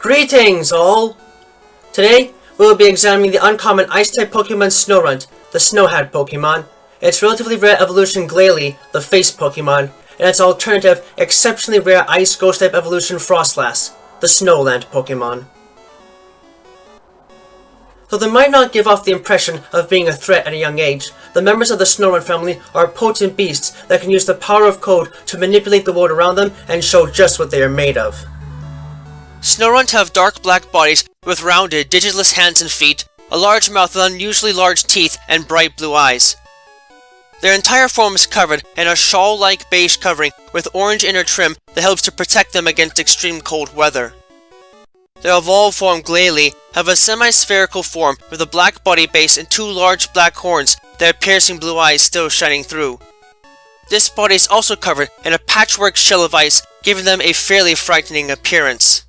Greetings, all! Today, we will be examining the uncommon Ice-type Pokemon Snorunt, the Snow Hat Pokémon, its relatively rare evolution Glalie, the Face Pokémon, and its alternative, exceptionally rare Ice Ghost-type evolution Froslass, the Snow Land Pokémon. Though they might not give off the impression of being a threat at a young age, the members of the Snorunt family are potent beasts that can use the power of code to manipulate the world around them and show just what they are made of. Snorunt have dark black bodies with rounded, digiless hands and feet, a large mouth with unusually large teeth, and bright blue eyes. Their entire form is covered in a shawl-like beige covering with orange inner trim that helps to protect them against extreme cold weather. Their evolved form Glalie have a semi-spherical form with a black body base and two large black horns, their piercing blue eyes still shining through. This body is also covered in a patchwork shell of ice, giving them a fairly frightening appearance.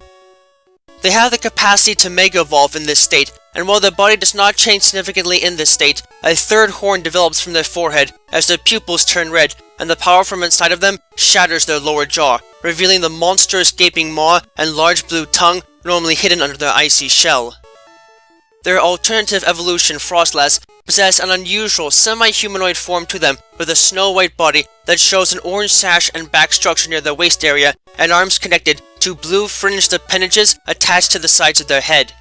They have the capacity to Mega Evolve in this state, and while their body does not change significantly in this state, a third horn develops from their forehead as their pupils turn red, and the power from inside of them shatters their lower jaw, revealing the monstrous gaping maw and large blue tongue normally hidden under their icy shell. Their alternative evolution, Frostlast, possess an unusual semi-humanoid form to them with a snow-white body that shows an orange sash and back structure near their waist area and arms connected to blue fringed appendages attached to the sides of their head.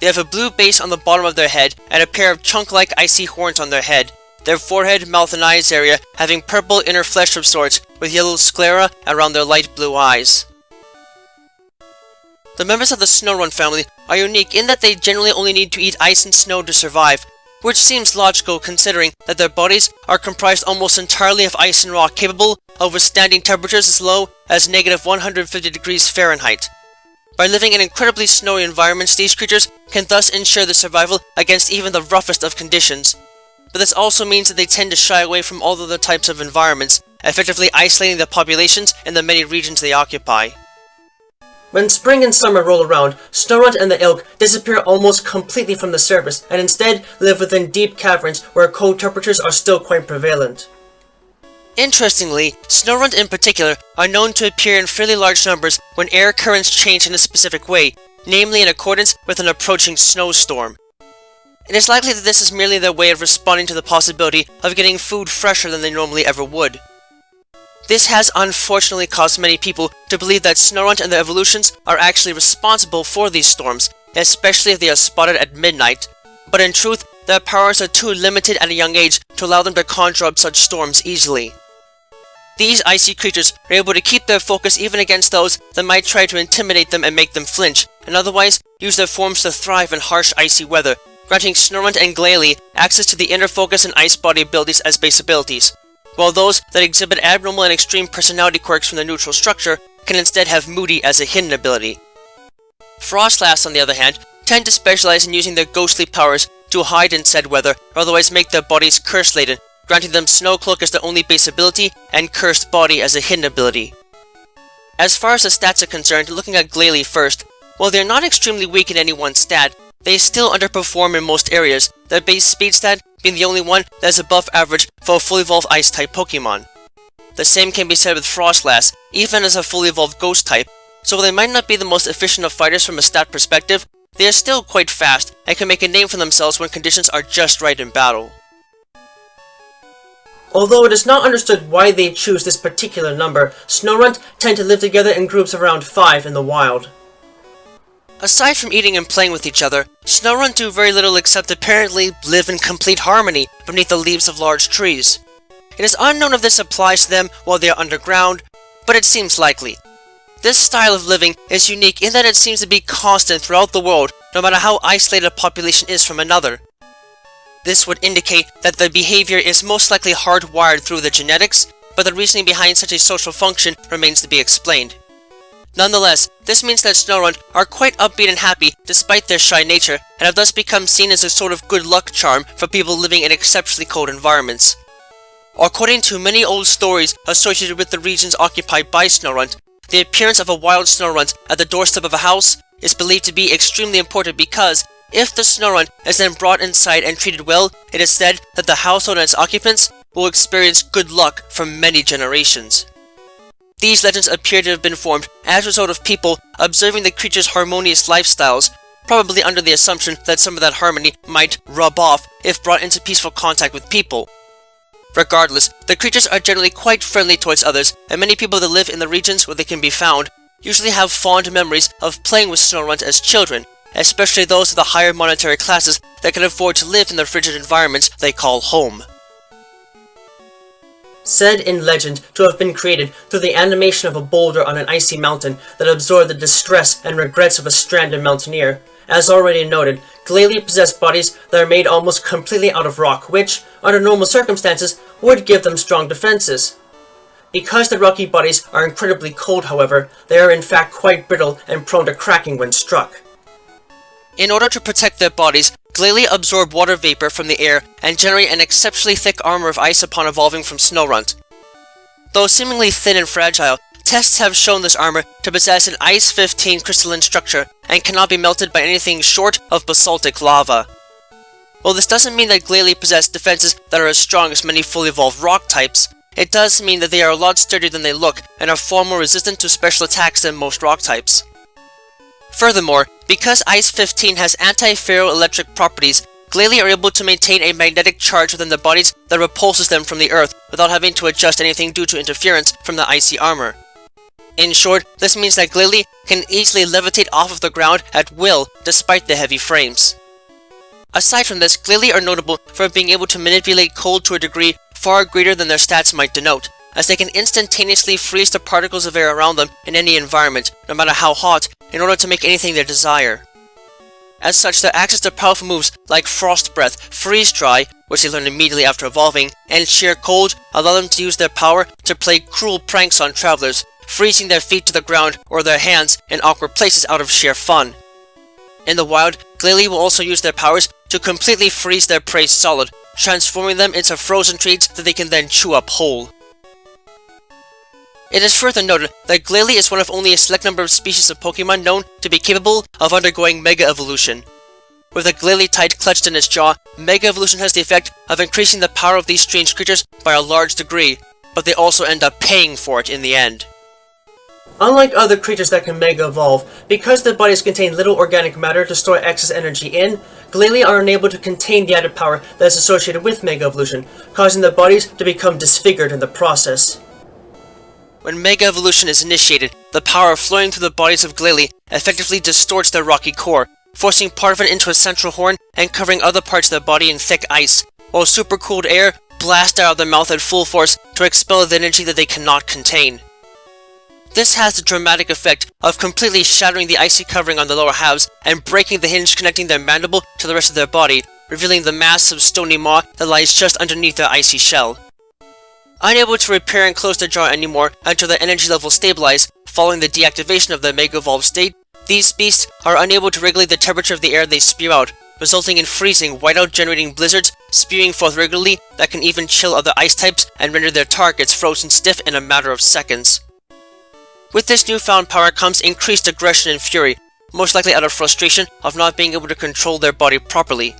They have a blue base on the bottom of their head and a pair of chunk-like icy horns on their head, their forehead, mouth, and eyes area having purple inner flesh of sorts with yellow sclera around their light blue eyes. The members of the Snorunt family are unique in that they generally only need to eat ice and snow to survive, which seems logical considering that their bodies are comprised almost entirely of ice and rock capable of withstanding temperatures as low as negative 150 degrees Fahrenheit. By living in incredibly snowy environments, these creatures can thus ensure their survival against even the roughest of conditions. But this also means that they tend to shy away from all other types of environments, effectively isolating the populations in the many regions they occupy. When spring and summer roll around, Snorunt and the ilk disappear almost completely from the surface and instead live within deep caverns where cold temperatures are still quite prevalent. Interestingly, Snorunt in particular are known to appear in fairly large numbers when air currents change in a specific way, namely in accordance with an approaching snowstorm. It is likely that this is merely their way of responding to the possibility of getting food fresher than they normally ever would. This has unfortunately caused many people to believe that Snorunt and their evolutions are actually responsible for these storms, especially if they are spotted at midnight, but in truth, their powers are too limited at a young age to allow them to conjure up such storms easily. These icy creatures are able to keep their focus even against those that might try to intimidate them and make them flinch, and otherwise use their forms to thrive in harsh icy weather, granting Snorunt and Glalie access to the inner focus and ice body abilities as base abilities, while those that exhibit abnormal and extreme personality quirks from their neutral structure can instead have Moody as a hidden ability. Frostlast, on the other hand, tend to specialize in using their ghostly powers to hide in said weather or otherwise make their bodies curse-laden, granting them Snow Cloak as their only base ability and Cursed Body as a hidden ability. As far as the stats are concerned, looking at Glalie first, while they are not extremely weak in any one stat, they still underperform in most areas, their base speed stat being the only one that is above average for a fully evolved Ice-type Pokemon. The same can be said with Frostlast, even as a fully evolved Ghost-type, so while they might not be the most efficient of fighters from a stat perspective, they are still quite fast and can make a name for themselves when conditions are just right in battle. Although it is not understood why they choose this particular number, Snorunt tend to live together in groups of around 5 in the wild. Aside from eating and playing with each other, Snorunt do very little except apparently live in complete harmony beneath the leaves of large trees. It is unknown if this applies to them while they are underground, but it seems likely. This style of living is unique in that it seems to be constant throughout the world, no matter how isolated a population is from another. This would indicate that the behavior is most likely hardwired through the genetics, but the reasoning behind such a social function remains to be explained. Nonetheless, this means that Snorunt are quite upbeat and happy despite their shy nature, and have thus become seen as a sort of good luck charm for people living in exceptionally cold environments. According to many old stories associated with the regions occupied by Snorunt, the appearance of a wild Snorunt at the doorstep of a house is believed to be extremely important because, if the Snorunt is then brought inside and treated well, it is said that the household and its occupants will experience good luck for many generations. These legends appear to have been formed as a result of people observing the creature's harmonious lifestyles, probably under the assumption that some of that harmony might rub off if brought into peaceful contact with people. Regardless, the creatures are generally quite friendly towards others, and many people that live in the regions where they can be found usually have fond memories of playing with Snorunt as children, especially those of the higher monetary classes that can afford to live in the frigid environments they call home. Said in legend to have been created through the animation of a boulder on an icy mountain that absorbed the distress and regrets of a stranded mountaineer. As already noted, Glalie possess bodies that are made almost completely out of rock, which, under normal circumstances, would give them strong defenses. Because the rocky bodies are incredibly cold, however, they are in fact quite brittle and prone to cracking when struck. In order to protect their bodies, Glalie absorb water vapor from the air and generate an exceptionally thick armor of ice upon evolving from Snorunt. Though seemingly thin and fragile, tests have shown this armor to possess an Ice 15 crystalline structure and cannot be melted by anything short of basaltic lava. While this doesn't mean that Glalie possess defenses that are as strong as many fully evolved rock types, it does mean that they are a lot sturdier than they look and are far more resistant to special attacks than most rock types. Furthermore, because Ice 15 has anti-ferroelectric properties, Glalie are able to maintain a magnetic charge within the bodies that repulses them from the earth without having to adjust anything due to interference from the icy armor. In short, this means that Glalie can easily levitate off of the ground at will despite the heavy frames. Aside from this, Glalie are notable for being able to manipulate cold to a degree far greater than their stats might denote, as they can instantaneously freeze the particles of air around them in any environment, no matter how hot, in order to make anything they desire. As such, their access to powerful moves like Frost Breath, Freeze Dry, which they learn immediately after evolving, and Sheer Cold allow them to use their power to play cruel pranks on travelers, freezing their feet to the ground or their hands in awkward places out of sheer fun. In the wild, Glalie will also use their powers to completely freeze their prey solid, transforming them into frozen treats that they can then chew up whole. It is further noted that Glalie is one of only a select number of species of Pokemon known to be capable of undergoing Mega Evolution. With a Glalie tight clutched in its jaw, Mega Evolution has the effect of increasing the power of these strange creatures by a large degree, but they also end up paying for it in the end. Unlike other creatures that can Mega Evolve, because their bodies contain little organic matter to store excess energy in, Glalie are unable to contain the added power that is associated with Mega Evolution, causing their bodies to become disfigured in the process. When Mega Evolution is initiated, the power flowing through the bodies of Glalie effectively distorts their rocky core, forcing part of it into a central horn and covering other parts of their body in thick ice, while supercooled air blasts out of their mouth at full force to expel the energy that they cannot contain. This has the dramatic effect of completely shattering the icy covering on the lower halves and breaking the hinge connecting their mandible to the rest of their body, revealing the massive stony maw that lies just underneath their icy shell. Unable to repair and close their jaw anymore until their energy level stabilize following the deactivation of their Mega Evolved state, these beasts are unable to regulate the temperature of the air they spew out, resulting in freezing, whiteout generating blizzards spewing forth regularly that can even chill other ice types and render their targets frozen stiff in a matter of seconds. With this newfound power comes increased aggression and fury, most likely out of frustration of not being able to control their body properly.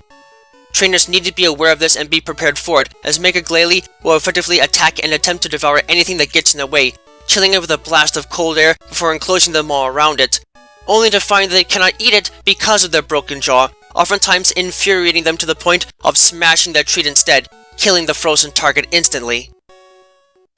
Trainers need to be aware of this and be prepared for it, as Mega Glalie will effectively attack and attempt to devour anything that gets in their way, chilling it with a blast of cold air before enclosing them all around it, only to find that they cannot eat it because of their broken jaw, oftentimes infuriating them to the point of smashing their treat instead, killing the frozen target instantly.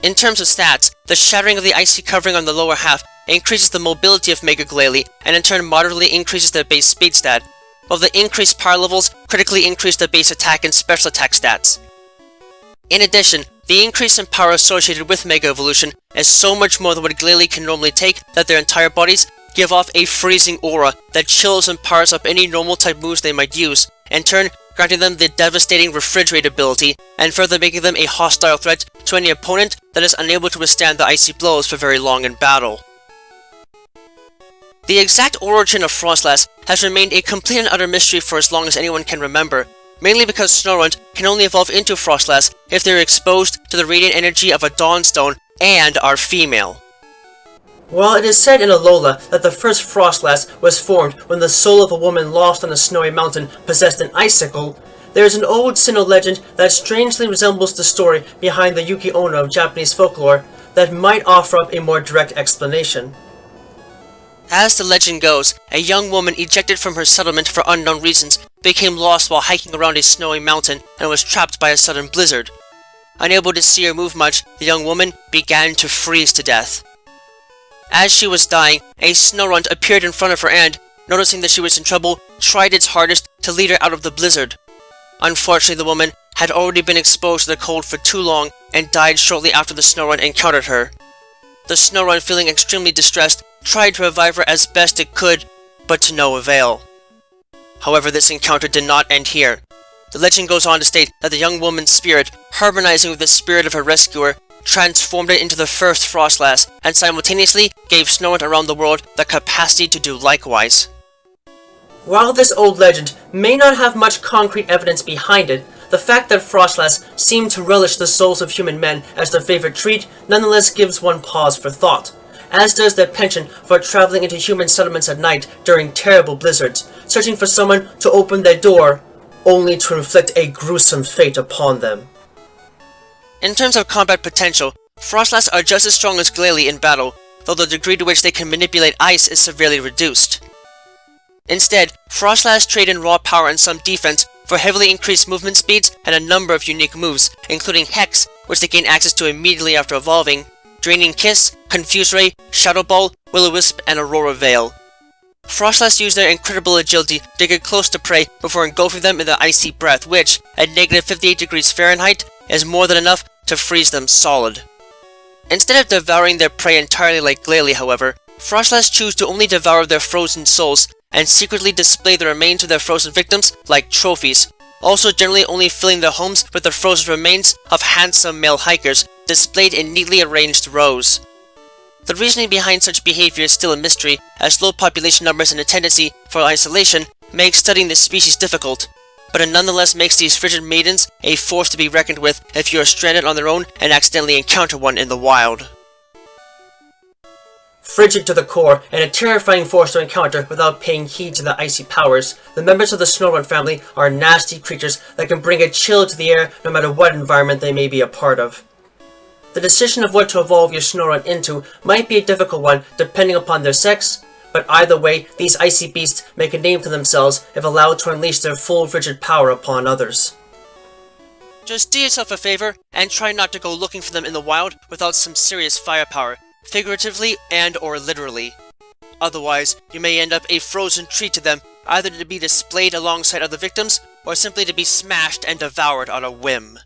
In terms of stats, the shattering of the icy covering on the lower half increases the mobility of Mega Glalie and in turn moderately increases their base speed stat, while the increased power levels critically increase their base attack and special attack stats. In addition, the increase in power associated with Mega Evolution is so much more than what Glalie can normally take that their entire bodies give off a freezing aura that chills and powers up any normal type moves they might use, in turn granting them the devastating refrigerate ability and further making them a hostile threat to any opponent that is unable to withstand the icy blows for very long in battle. The exact origin of Frostlast has remained a complete and utter mystery for as long as anyone can remember, mainly because Snorunt can only evolve into Frostlast if they are exposed to the radiant energy of a Dawnstone and are female. While it is said in Alola that the first Frostlast was formed when the soul of a woman lost on a snowy mountain possessed an icicle, there is an old Sinnoh legend that strangely resembles the story behind the Yuki Onna of Japanese folklore, that might offer up a more direct explanation. As the legend goes, a young woman ejected from her settlement for unknown reasons became lost while hiking around a snowy mountain and was trapped by a sudden blizzard. Unable to see or move much, the young woman began to freeze to death. As she was dying, a Snorunt appeared in front of her and, noticing that she was in trouble, tried its hardest to lead her out of the blizzard. Unfortunately, the woman had already been exposed to the cold for too long and died shortly after the Snorunt encountered her. The Snorunt, feeling extremely distressed, tried to revive her as best it could, but to no avail. However, this encounter did not end here. The legend goes on to state that the young woman's spirit, harmonizing with the spirit of her rescuer, transformed it into the first Frostlast, and simultaneously gave Snorunt around the world the capacity to do likewise. While this old legend may not have much concrete evidence behind it, the fact that Frostless seem to relish the souls of human men as their favorite treat nonetheless gives one pause for thought, as does their penchant for traveling into human settlements at night during terrible blizzards, searching for someone to open their door, only to inflict a gruesome fate upon them. In terms of combat potential, Frostlast are just as strong as Glalie in battle, though the degree to which they can manipulate ice is severely reduced. Instead, Frostlast trade in raw power and some defense for heavily increased movement speeds and a number of unique moves, including Hex, which they gain access to immediately after evolving, Draining Kiss, Confuse Ray, Shadow Ball, Will-O-Wisp, and Aurora Veil. Frostlast use their incredible agility to get close to prey before engulfing them in the icy breath, which, at negative 58 degrees Fahrenheit, is more than enough to freeze them solid. Instead of devouring their prey entirely like Glalie, however, Frostlast choose to only devour their frozen souls, and secretly display the remains of their frozen victims like trophies, also generally only filling their homes with the frozen remains of handsome male hikers, displayed in neatly arranged rows. The reasoning behind such behavior is still a mystery, as low population numbers and a tendency for isolation make studying this species difficult, but it nonetheless makes these frigid maidens a force to be reckoned with if you are stranded on their own and accidentally encounter one in the wild. Frigid to the core, and a terrifying force to encounter without paying heed to the icy powers, the members of the Snorunt family are nasty creatures that can bring a chill to the air no matter what environment they may be a part of. The decision of what to evolve your Snorunt into might be a difficult one depending upon their sex, but either way, these icy beasts make a name for themselves if allowed to unleash their full frigid power upon others. Just do yourself a favor and try not to go looking for them in the wild without some serious firepower, figuratively and or literally. Otherwise, you may end up a frozen treat to them, either to be displayed alongside other victims, or simply to be smashed and devoured on a whim.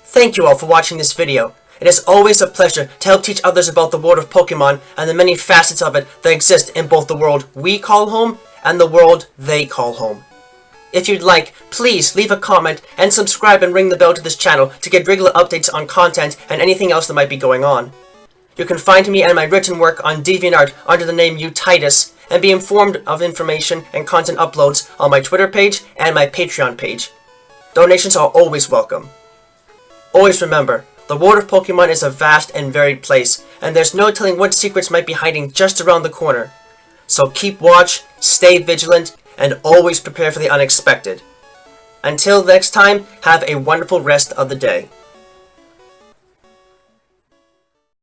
Thank you all for watching this video. It is always a pleasure to help teach others about the world of Pokemon and the many facets of it that exist in both the world we call home and the world they call home. If you'd like, please leave a comment and subscribe and ring the bell to this channel to get regular updates on content and anything else that might be going on. You can find me and my written work on DeviantArt under the name Untitled, and be informed of information and content uploads on my Twitter page and my Patreon page. Donations are always welcome. Always remember, the world of Pokemon is a vast and varied place, and there's no telling what secrets might be hiding just around the corner. So keep watch, stay vigilant, and always prepare for the unexpected. Until next time, have a wonderful rest of the day.